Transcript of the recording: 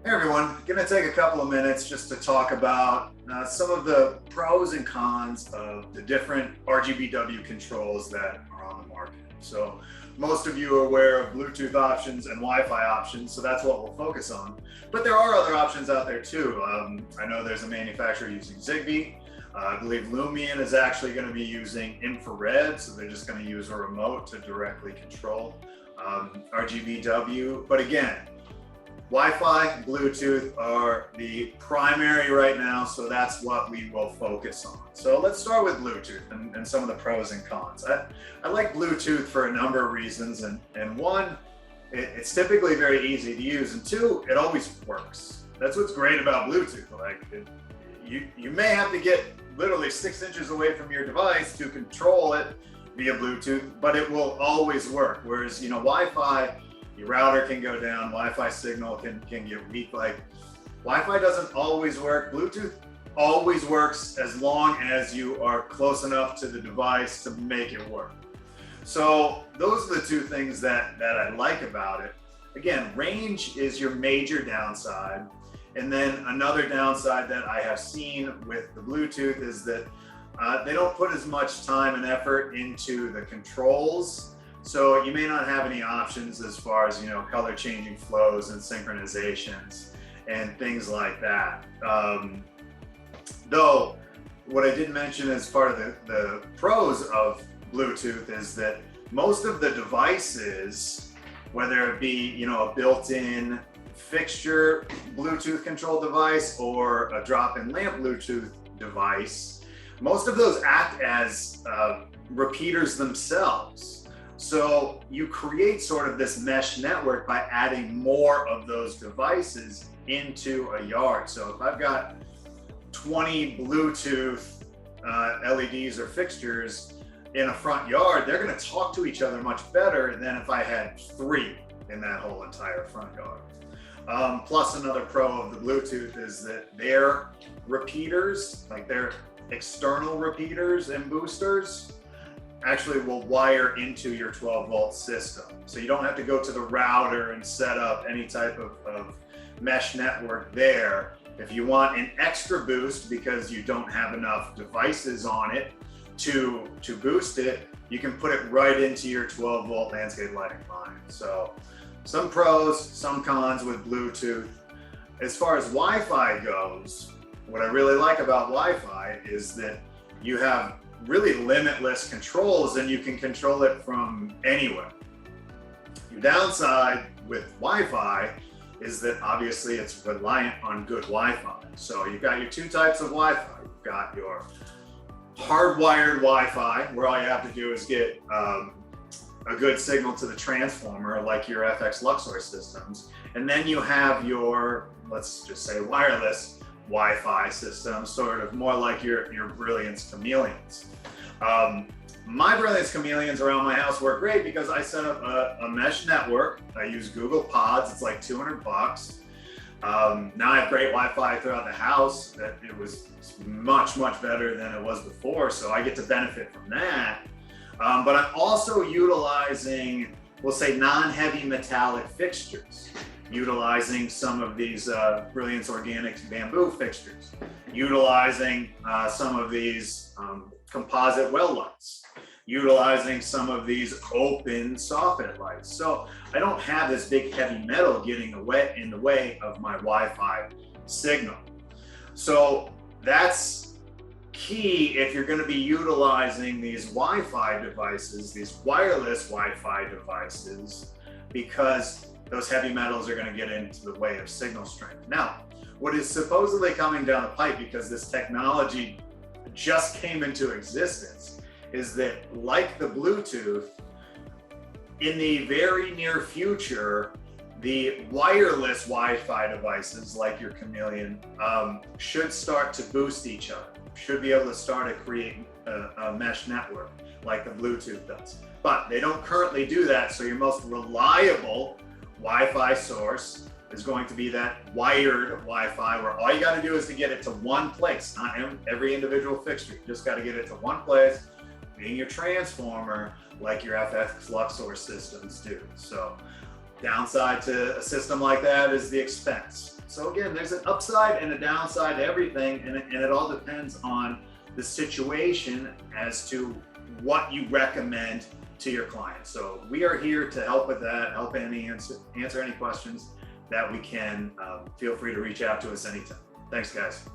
Hey everyone, gonna take a couple of minutes just to talk about some of the pros and cons of the different RGBW controls that are on the market. So most of you are aware of Bluetooth options and Wi-Fi options, so that's what we'll focus on. But there are other options out there too. I know there's a manufacturer using Zigbee. I believe Lumion is actually going to be using infrared, so they're just going to use a remote to directly control RGBW. But again, Wi-Fi, Bluetooth are the primary right now, so that's what we will focus on. So let's start with Bluetooth and some of the pros and cons. I like Bluetooth for a number of reasons, and one, it's typically very easy to use, and two, it always works. That's what's great about Bluetooth. You may have to get literally 6 inches away from your device to control it via Bluetooth, but it will always work. Whereas, Wi-Fi, your router can go down, Wi-Fi signal can get weak. Like, Wi-Fi doesn't always work. Bluetooth always works as long as you are close enough to the device to make it work. So those are the two things that I like about it. Again, range is your major downside. And then another downside that I have seen with the Bluetooth is that they don't put as much time and effort into the controls. So you may not have any options as far as, color changing flows and synchronizations and things like that. Though, what I did mention as part of the pros of Bluetooth is that most of the devices, whether it be, a built-in fixture Bluetooth control device or a drop-in lamp Bluetooth device, most of those act as repeaters themselves. So you create sort of this mesh network by adding more of those devices into a yard. So if I've got 20 Bluetooth LEDs or fixtures in a front yard, they're going to talk to each other much better than if I had 3 in that whole entire front yard. Plus another pro of the Bluetooth is that their repeaters, like their external repeaters and boosters, actually will wire into your 12-volt system. So you don't have to go to the router and set up any type of mesh network there. If you want an extra boost because you don't have enough devices on it to boost it, you can put it right into your 12-volt landscape lighting line. So some pros, some cons with Bluetooth. As far as Wi-Fi goes, what I really like about Wi-Fi is that you have really limitless controls and you can control it from anywhere. Your downside with Wi-Fi is that obviously it's reliant on good Wi-Fi. So you've got your 2 types of Wi-Fi. You've got your hardwired Wi-Fi, where all you have to do is get a good signal to the transformer, like your FX Luxor systems. And then you have your, let's just say, wireless Wi-Fi system, sort of more like your Brilliance Chameleons. My Brilliance Chameleons around my house work great because I set up a mesh network. I use Google Pods. It's like $200. Now I have great Wi-Fi throughout the house. It was much better than it was before, so I get to benefit from that. But I'm also utilizing, we'll say, non-heavy metallic fixtures, utilizing some of these Brilliance Organics bamboo fixtures, utilizing some of these composite well lights, utilizing some of these open soffit lights. So I don't have this big heavy metal getting in the way of my Wi-Fi signal. So that's key if you're going to be utilizing these Wi-Fi devices, these wireless Wi-Fi devices, because those heavy metals are going to get into the way of signal strength. Now, what is supposedly coming down the pipe, because this technology just came into existence, is that, like the Bluetooth, in the very near future, the wireless Wi-Fi devices, like your Chameleon, should start to boost each other, should be able to start to create a mesh network like the Bluetooth does. But they don't currently do that, so your most reliable Wi-Fi source is going to be that wired Wi-Fi, where all you got to do is to get it to one place, not every individual fixture. You just got to get it to one place, being your transformer, like your FX Luxor systems do. So Downside to a system like that is the expense. So again, there's an upside and a downside to everything, and it all depends on the situation as to what you recommend to your clients. So we are here to help with that, help answer any questions that we can. Feel free to reach out to us anytime. Thanks, guys.